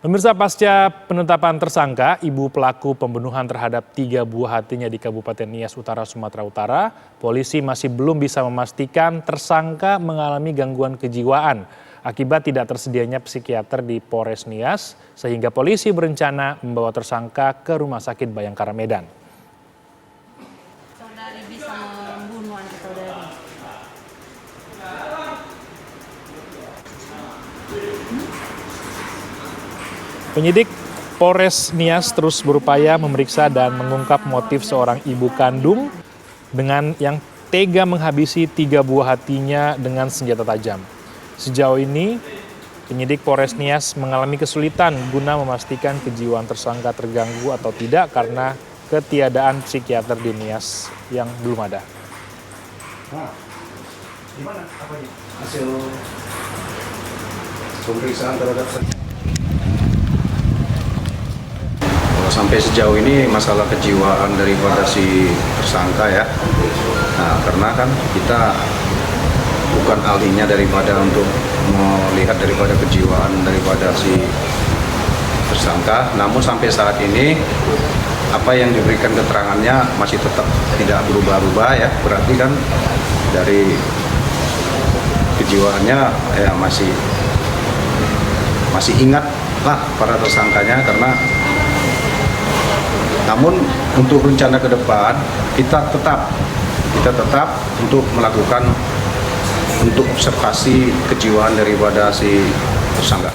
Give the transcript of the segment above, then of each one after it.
Pemirsa, pasca penetapan tersangka, ibu pelaku pembunuhan terhadap 3 buah hatinya di Kabupaten Nias Utara, Sumatera Utara, polisi masih belum bisa memastikan tersangka mengalami gangguan kejiwaan akibat tidak tersedianya psikiater di Polres Nias, sehingga polisi berencana membawa tersangka ke Rumah Sakit Bayangkara Medan. Saudari bisa membunuh anak saudari. Penyidik Polres Nias terus berupaya memeriksa dan mengungkap motif seorang ibu kandung dengan yang tega menghabisi 3 buah hatinya dengan senjata tajam. Sejauh ini, penyidik Polres Nias mengalami kesulitan guna memastikan kejiwaan tersangka terganggu atau tidak karena ketiadaan psikiater di Nias yang belum ada. Gimana? Apanya? Hasil pemeriksaan terhadap sampai sejauh ini masalah kejiwaan daripada si tersangka ya. Nah, karena kan kita bukan ahlinya daripada untuk melihat daripada kejiwaan daripada si tersangka. Namun sampai saat ini apa yang diberikan keterangannya masih tetap tidak berubah-ubah ya. Berarti kan dari kejiwaannya ya masih ingat lah para tersangkanya. Karena namun untuk rencana ke depan kita tetap untuk melakukan untuk observasi kejiwaan daripada si tersangka.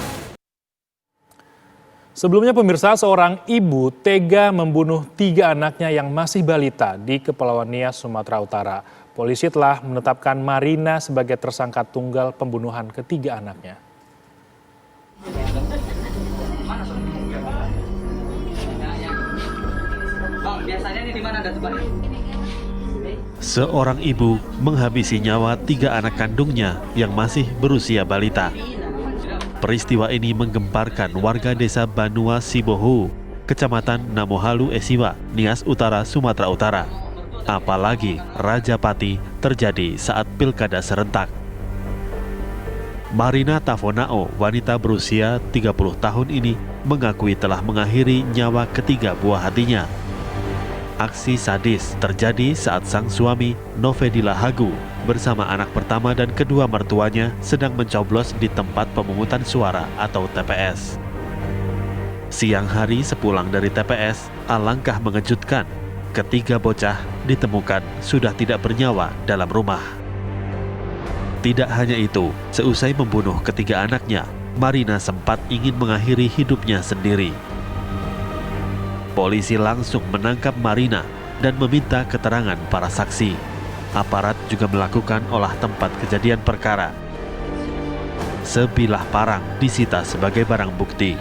Sebelumnya pemirsa, seorang ibu tega membunuh 3 anaknya yang masih balita di Kepulauan Nias, Sumatera Utara. Polisi telah menetapkan Marina sebagai tersangka tunggal pembunuhan ketiga anaknya. Seorang ibu menghabisi nyawa 3 anak kandungnya yang masih berusia balita. Peristiwa ini menggemparkan warga desa Banua Sibohu, Kecamatan Namohalu Esiwa, Nias Utara, Sumatera Utara. Apalagi Rajapati terjadi saat pilkada serentak. Marina Tafonao, wanita berusia 30 tahun ini, mengakui telah mengakhiri nyawa ketiga buah hatinya. Aksi sadis terjadi saat sang suami, Novedila Hagu, bersama anak pertama dan kedua mertuanya sedang mencoblos di tempat pemungutan suara atau TPS. Siang hari sepulang dari TPS, alangkah mengejutkan, ketiga bocah ditemukan sudah tidak bernyawa dalam rumah. Tidak hanya itu, seusai membunuh ketiga anaknya, Marina sempat ingin mengakhiri hidupnya sendiri. Polisi langsung menangkap Marina dan meminta keterangan para saksi. Aparat juga melakukan olah tempat kejadian perkara. Sebilah parang disita sebagai barang bukti.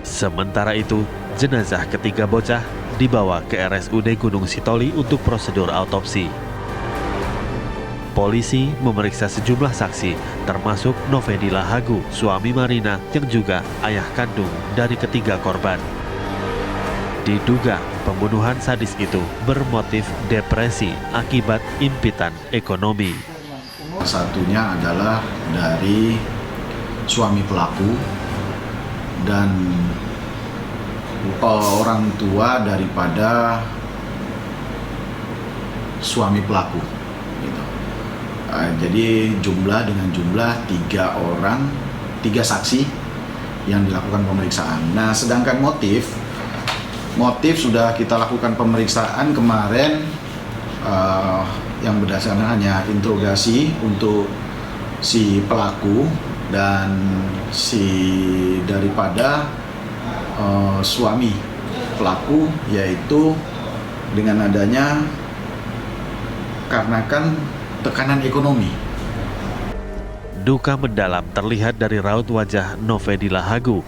Sementara itu, jenazah ketiga bocah dibawa ke RSUD Gunung Sitoli untuk prosedur autopsi. Polisi memeriksa sejumlah saksi, termasuk Novedila Hagu, suami Marina yang juga ayah kandung dari ketiga korban. Diduga pembunuhan sadis itu bermotif depresi akibat impitan ekonomi. Satunya adalah dari suami pelaku dan orang tua daripada suami pelaku. Gitu. Jadi dengan jumlah 3 saksi yang dilakukan pemeriksaan. Nah, sedangkan motif sudah kita lakukan pemeriksaan kemarin yang berdasarkan hanya interogasi untuk si pelaku dan si daripada suami pelaku, yaitu dengan adanya karena kan tekanan ekonomi. Duka mendalam terlihat dari raut wajah Novedila Hagu.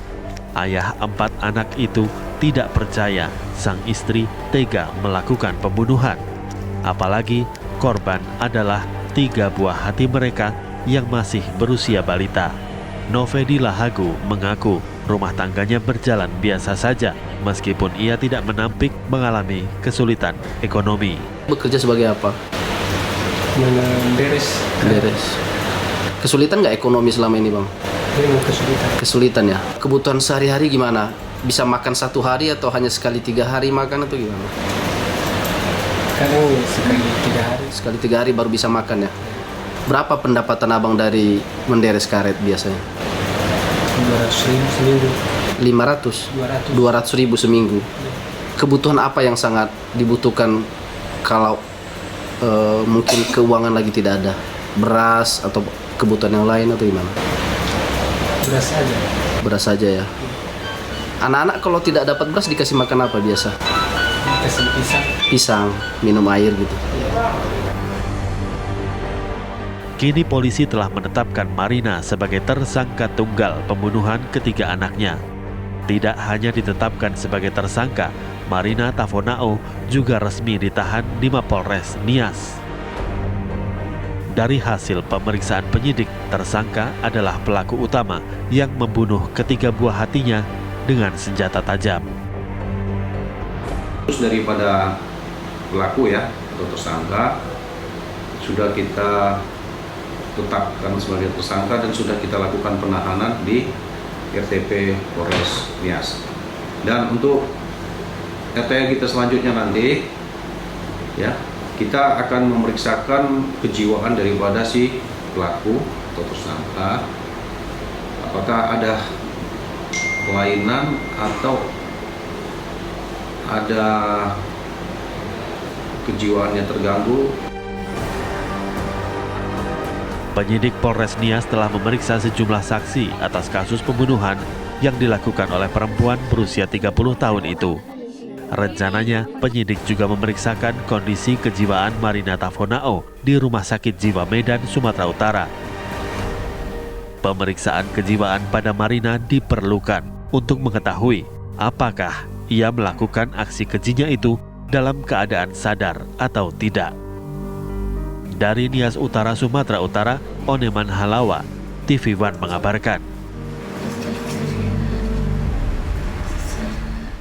Ayah 4 anak itu tidak percaya sang istri tega melakukan pembunuhan. Apalagi korban adalah 3 buah hati mereka yang masih berusia balita. Novedila Hagu mengaku rumah tangganya berjalan biasa saja meskipun ia tidak menampik mengalami kesulitan ekonomi. Bekerja sebagai apa? beres. Kesulitan nggak ekonomi selama ini, Bang? Kesulitan ya. Kebutuhan sehari-hari gimana? Bisa makan satu hari atau hanya sekali 3 hari makan atau gimana? Kadang sekali 3 hari. Sekali 3 hari baru bisa makan ya. Berapa pendapatan abang dari menderes karet biasanya? 200.000 seminggu. 200.000 seminggu. Kebutuhan apa yang sangat dibutuhkan kalau mungkin keuangan lagi tidak ada? Beras atau kebutuhan yang lain atau gimana? Beras saja. Beras saja ya. Anak-anak kalau tidak dapat beras dikasih makan apa biasa? Kasih pisang. Pisang, minum air gitu. Kini polisi telah menetapkan Marina sebagai tersangka tunggal pembunuhan ketiga anaknya. Tidak hanya ditetapkan sebagai tersangka, Marina Tafonao juga resmi ditahan di Mapolres Nias. Dari hasil pemeriksaan penyidik, tersangka adalah pelaku utama yang membunuh ketiga buah hatinya dengan senjata tajam. Terus daripada pelaku ya atau tersangka sudah kita tetapkan sebagai tersangka dan sudah kita lakukan penahanan di RTP Polres Nias. Dan untuk RTP kita selanjutnya nanti ya kita akan memeriksakan kejiwaan daripada si pelaku atau tersangka, apakah ada kelainan atau ada kejiwaannya terganggu. Penyidik Polres Nias telah memeriksa sejumlah saksi atas kasus pembunuhan yang dilakukan oleh perempuan berusia 30 tahun itu. Rencananya, penyidik juga memeriksakan kondisi kejiwaan Marina Tafonao di Rumah Sakit Jiwa Medan, Sumatera Utara. Pemeriksaan kejiwaan pada Marina diperlukan untuk mengetahui apakah ia melakukan aksi kejinya itu dalam keadaan sadar atau tidak. Dari Nias Utara, Sumatera Utara, Oneman Halawa, TV One mengabarkan.